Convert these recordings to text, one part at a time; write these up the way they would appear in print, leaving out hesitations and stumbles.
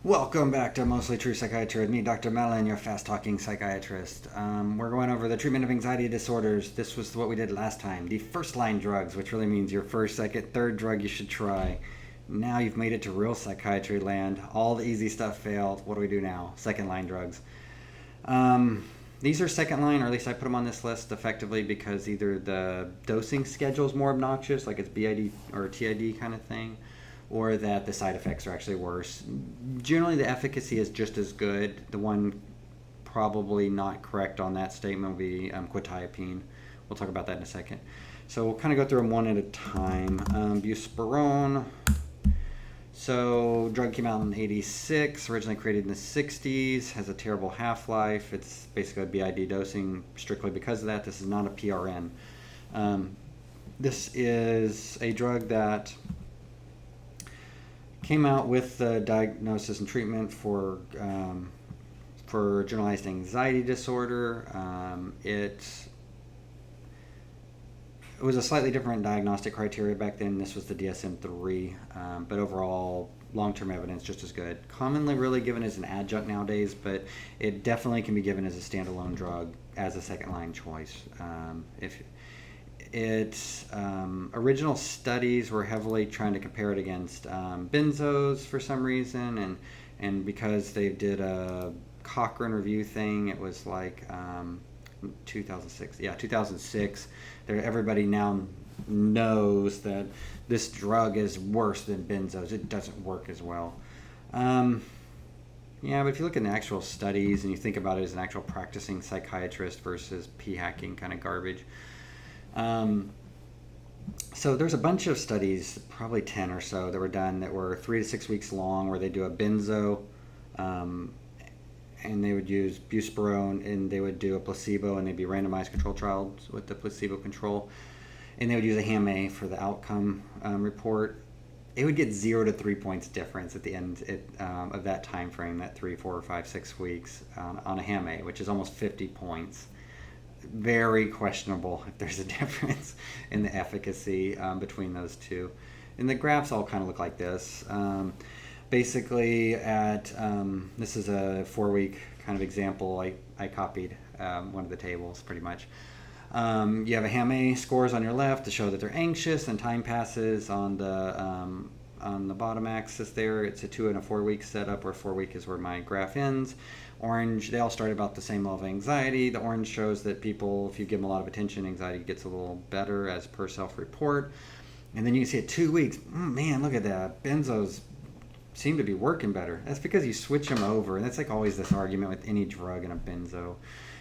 Welcome back to Mostly True Psychiatry with me, Dr. Mellon, your fast-talking psychiatrist. We're going over the treatment of anxiety disorders. This was what we did last time. The first-line drugs, which really means your first, second, third drug you should try. Now you've made it to real psychiatry land. All the easy stuff failed. What do we do now? Second-line drugs. These are second-line, or at least I put them on this list effectively because either the dosing schedule is more obnoxious, like it's BID or TID kind of thing, or that the side effects are actually worse. Generally, the efficacy is just as good. The one probably not correct on that statement will be quetiapine. We'll talk about that in a second. So we'll kind of go through them one at a time. Busperone. So drug came out in '86, originally created in the '60s, has a terrible half-life. It's basically a BID dosing strictly because of that. This is not a PRN. This is a drug that came out with the diagnosis and treatment for generalized anxiety disorder. It was a slightly different diagnostic criteria back then. This was the DSM-3, but overall, long-term evidence just as good. Commonly really given as an adjunct nowadays, but it definitely can be given as a standalone drug as a second-line choice. Its original studies were heavily trying to compare it against benzos for some reason, and because they did a Cochrane review thing, it was like 2006. Yeah, 2006. Everybody now knows that this drug is worse than benzos. It doesn't work as well. Yeah, but if you look at the actual studies and you think about it as an actual practicing psychiatrist versus p-hacking kind of garbage. So there's a bunch of studies, probably 10 or so, that were done that were 3 to 6 weeks long, where they do a benzo, and they would use Busperone, and they would do a placebo, and they'd be randomized control trials with the placebo control, and they would use a HAM-A for the outcome report. It would get 0 to 3 points difference at the end of that time frame, that 3, 4, 5, 6 weeks on a HAM-A, which is almost 50 points. Very questionable if there's a difference in the efficacy between those two. And the graphs all kind of look like this. Basically, this is a 4-week kind of example. I copied one of the tables pretty much. You have a HAM-A scores on your left to show that they're anxious, and time passes on the bottom axis there. It's a 2 and a 4 week setup, where 4 week is where my graph ends. Orange, they all start about the same level of anxiety. The orange shows that people, if you give them a lot of attention, anxiety gets a little better as per self-report. And then you see at 2 weeks, man, look at that. Benzos seem to be working better. That's because you switch them over. And that's like always this argument with any drug and a benzo.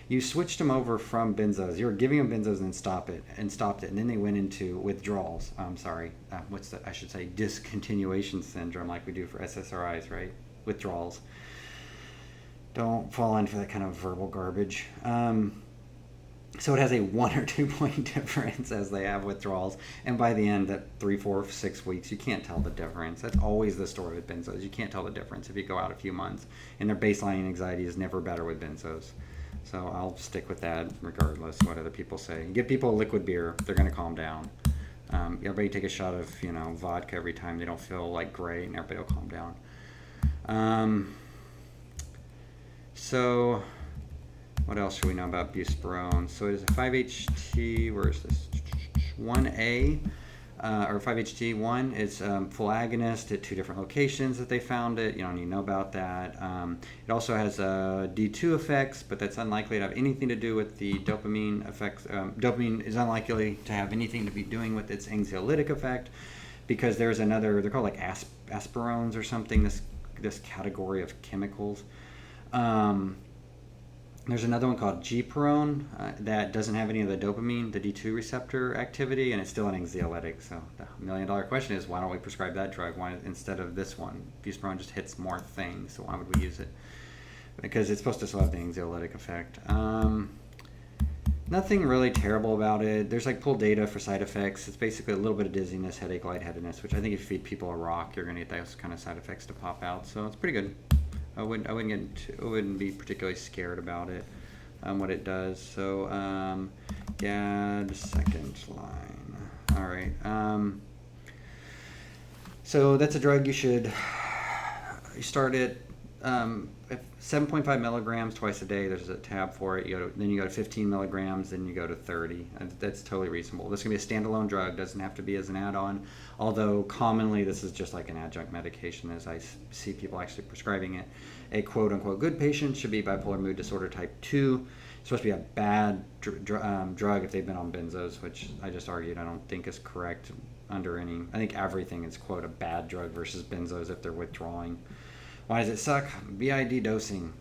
You switched them over from benzos. You were giving them benzos and stopped it. And then they went into withdrawals. I should say discontinuation syndrome, like we do for SSRIs, right? Withdrawals. Don't fall in for that kind of verbal garbage. So it has a 1 or 2 point difference as they have withdrawals. And by the end, at 3, 4, 6 weeks, you can't tell the difference. That's always the story with benzos. You can't tell the difference if you go out a few months. And their baseline anxiety is never better with benzos. So I'll stick with that regardless of what other people say. Give people a liquid beer, they're going to calm down. Everybody take a shot of vodka every time they don't feel like great, and everybody will calm down. So what else should we know about Busperone? So it is a 5-HT, where is this? 1A, or 5-HT1. It's full agonist at 2 different locations that they found it. You don't need to know about that. It also has D2 effects, but that's unlikely to have anything to do with the dopamine effects. Dopamine is unlikely to have anything to be doing with its anxiolytic effect, because there's another, they're called like asperones or something, this category of chemicals. There's another one called Gperone that doesn't have any of the dopamine, the D2 receptor activity, and it's still an anxiolytic. So the $1 million question is, why don't we prescribe that drug instead of this one? Busperone just hits more things, so why would we use it? Because it's supposed to still have the anxiolytic effect. Nothing really terrible about it. There's like pooled data for side effects. It's basically a little bit of dizziness, headache, lightheadedness, which I think if you feed people a rock, you're going to get those kind of side effects to pop out. So it's pretty good. I wouldn't be particularly scared about it, what it does. So GAD second line. All right. So that's a drug you start it if 7.5 milligrams twice a day, there's a tab for it. Then you go to 15 milligrams, then you go to 30. That's totally reasonable. This can be a standalone drug, doesn't have to be as an add-on, although commonly this is just like an adjunct medication as I see people actually prescribing it. A quote-unquote good patient should be bipolar mood disorder type 2. It's supposed to be a bad drug if they've been on benzos, which I just argued I don't think is correct under any. I think everything is, quote, a bad drug versus benzos if they're withdrawing. Why does it suck? BID dosing.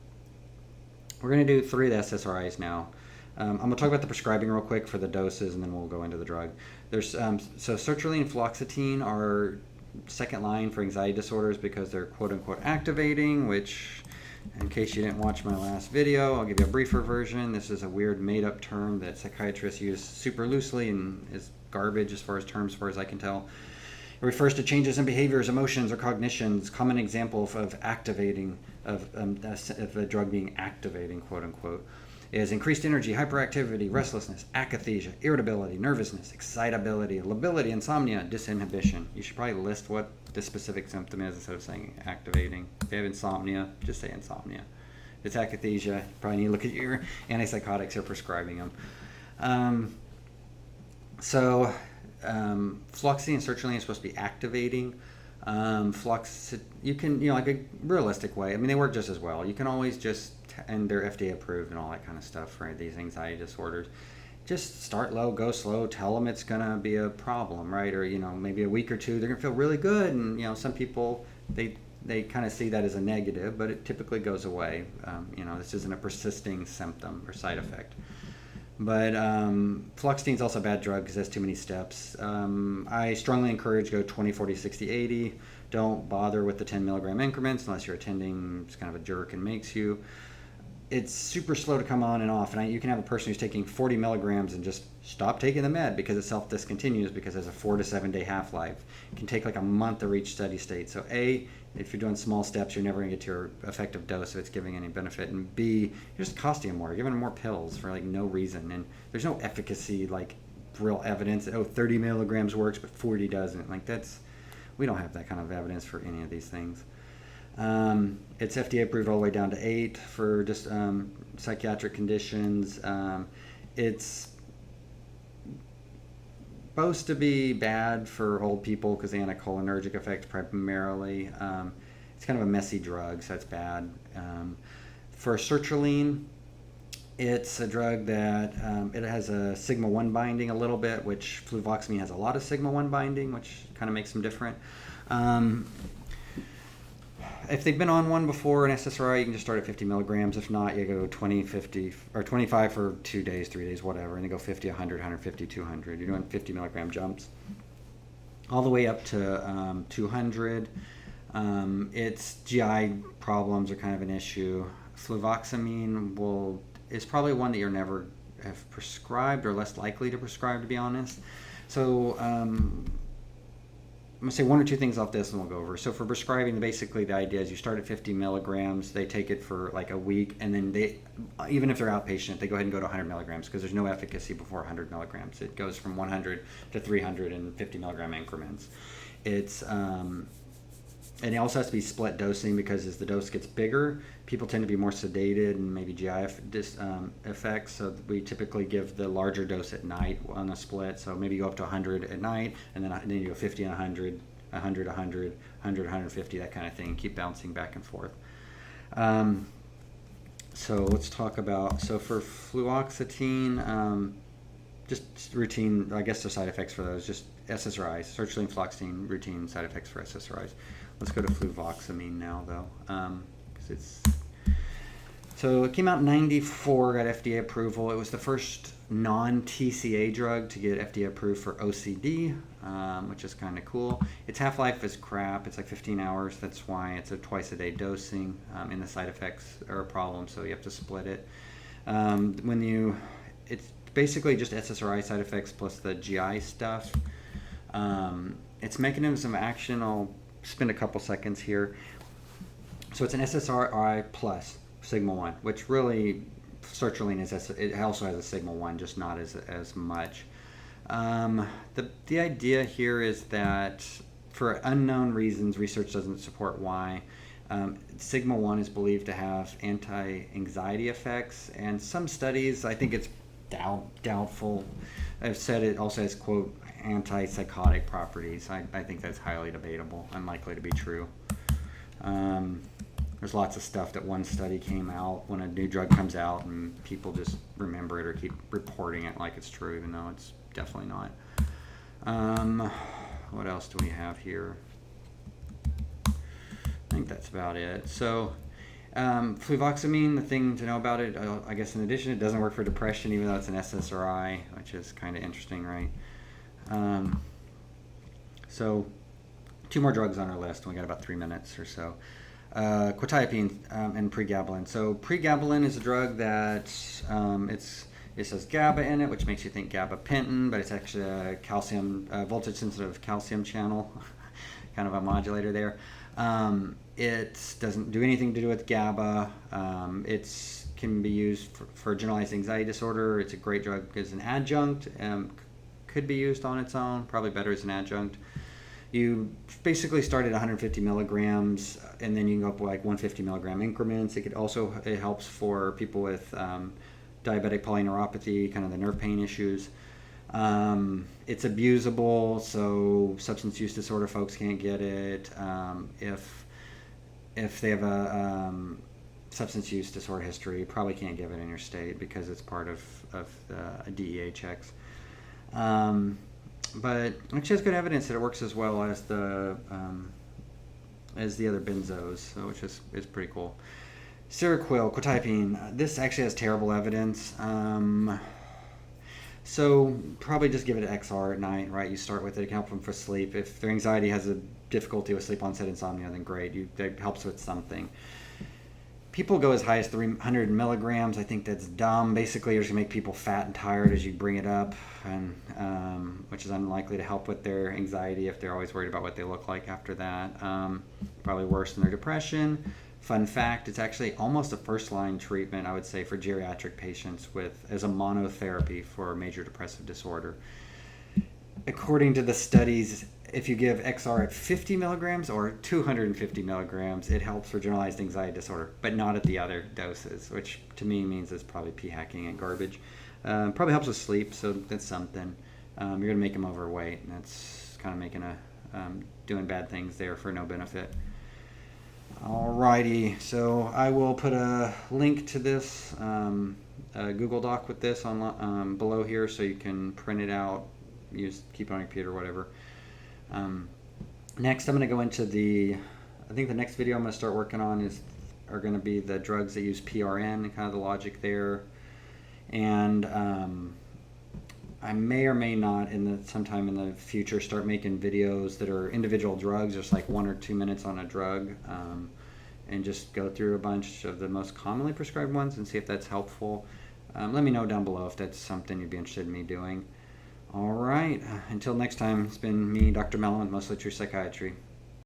We're going to do 3 of the SSRIs now. I'm going to talk about the prescribing real quick for the doses, and then we'll go into the drug. There's so sertraline and fluoxetine are second line for anxiety disorders because they're quote-unquote activating, which, in case you didn't watch my last video, I'll give you a briefer version. This is a weird made-up term that psychiatrists use super loosely and is garbage as far as I can tell. It refers to changes in behaviors, emotions, or cognitions. Common example of activating, of a drug being activating, quote unquote, is increased energy, hyperactivity, restlessness, akathisia, irritability, nervousness, excitability, lability, insomnia, disinhibition. You should probably list what the specific symptom is instead of saying activating. If you have insomnia, just say insomnia. If it's akathisia, you probably need to look at your antipsychotics or prescribing them. Fluoxetine and sertraline is supposed to be activating. You can, like a realistic way. I mean, they work just as well. You can always just, and they're FDA approved and all that kind of stuff for these anxiety disorders. Just start low, go slow, tell them it's going to be a problem, right? Or, maybe a week or two, they're going to feel really good. And, some people, they kind of see that as a negative, but it typically goes away. This isn't a persisting symptom or side effect. But fluoxetine is also a bad drug because it has too many steps. I strongly encourage go 20, 40, 60, 80. Don't bother with the 10 milligram increments unless you're attending is kind of a jerk and makes you. It's super slow to come on and off. And you can have a person who's taking 40 milligrams and just stop taking the med because it self-discontinues because it has a 4 to 7 day half-life. It can take like a month to reach steady state. So A, if you're doing small steps, you're never going to get to your effective dose if it's giving any benefit. And B, you're just costing them more. You're giving them more pills for like no reason. And there's no efficacy, like real evidence that, 30 milligrams works, but 40 doesn't. We don't have that kind of evidence for any of these things. It's FDA approved all the way down to 8 for just psychiatric conditions. It's supposed to be bad for old people because the anticholinergic effect primarily. It's kind of a messy drug, so it's bad. For sertraline, it's a drug that it has a sigma-1 binding a little bit, which fluvoxamine has a lot of sigma-1 binding, which kind of makes them different. If they've been on one before, an SSRI, you can just start at 50 milligrams. If not, you go 20, 50, or 25 for 2 days, 3 days, whatever, and then go 50, 100, 150, 200. You're doing 50 milligram jumps. All the way up to 200. Its GI problems are kind of an issue. Fluvoxamine is probably one that you're never have prescribed or less likely to prescribe, to be honest. So I'm going to say 1 or 2 things off this and we'll go over. So for prescribing, basically the idea is you start at 50 milligrams, they take it for like a week, and then even if they're outpatient, they go ahead and go to 100 milligrams because there's no efficacy before 100 milligrams. It goes from 100 to 350 milligram increments. And it also has to be split dosing because as the dose gets bigger, people tend to be more sedated and maybe GI effects. So we typically give the larger dose at night on a split. So maybe you go up to 100 at night, and then you go 50 and 100, 100, 100, 100, 150, that kind of thing. Keep bouncing back and forth. So let's talk about, for fluoxetine, just routine, I guess the side effects for those, just SSRIs, sertraline, fluoxetine, routine side effects for SSRIs. Let's go to fluvoxamine now, though, so it came out in 94, got FDA approval. It was the first non-TCA drug to get FDA approved for OCD, which is kind of cool. Its half-life is crap. It's like 15 hours. That's why it's a twice-a-day dosing, and the side effects are a problem, so you have to split it. It's basically just SSRI side effects plus the GI stuff. Its mechanism of action, I'll spend a couple seconds here. So it's an SSRI plus sigma-1, which really sertraline it also has a sigma-1, just not as much. The idea here is that for unknown reasons, research doesn't support why, Sigma-1 is believed to have anti-anxiety effects, and some studies, I think it's doubtful, have said it also has, quote, antipsychotic properties. I think that's highly debatable, unlikely to be true. There's lots of stuff that one study came out when a new drug comes out and people just remember it or keep reporting it like it's true, even though it's definitely not. What else do we have here? I think that's about it. So fluvoxamine, the thing to know about it, I guess in addition, it doesn't work for depression, even though it's an SSRI, which is kind of interesting, right? So 2 more drugs on our list, and we got about 3 minutes or so. Quetiapine and pregabalin. So pregabalin is a drug that it says GABA in it, which makes you think gabapentin, but it's actually a calcium, voltage-sensitive calcium channel, kind of a modulator there. It doesn't do anything to do with GABA. It can be used for generalized anxiety disorder. It's a great drug as an adjunct. Could be used on its own, probably better as an adjunct. You basically start at 150 milligrams, and then you can go up to like 150 milligram increments. It helps for people with diabetic polyneuropathy, kind of the nerve pain issues. It's abusable, so substance use disorder folks can't get it. If they have a substance use disorder history, you probably can't give it in your state because it's part of the DEA checks. But it actually has good evidence that it works as well as the other benzos, so which is pretty cool. Seroquel, quetiapine, this actually has terrible evidence. So probably just give it an XR at night, right? You start with it. It can help them for sleep. If their anxiety has a difficulty with sleep onset insomnia, then great. It helps with something. People go as high as 300 milligrams. I think that's dumb. Basically, you're just going to make people fat and tired as you bring it up, and which is unlikely to help with their anxiety if they're always worried about what they look like after that. Probably worse than their depression. Fun fact, it's actually almost a first-line treatment, I would say, for geriatric patients as a monotherapy for major depressive disorder. According to the studies, if you give XR at 50 milligrams or 250 milligrams, it helps for generalized anxiety disorder, but not at the other doses, which to me means it's probably p-hacking and garbage. Probably helps with sleep, so that's something. You're going to make them overweight, and that's kind of making doing bad things there for no benefit. Alrighty, so I will put a link to this a Google Doc with this on below here, so you can print it out, keep it on your computer, whatever. Next, I'm going to go into I think the next video I'm going to start working on are going to be the drugs that use PRN and kind of the logic there. And I may or may not sometime in the future start making videos that are individual drugs, just like 1 or 2 minutes on a drug, and just go through a bunch of the most commonly prescribed ones and see if that's helpful. Let me know down below if that's something you'd be interested in me doing. All right, until next time, it's been me, Dr. Mellon with Mostly True Psychiatry.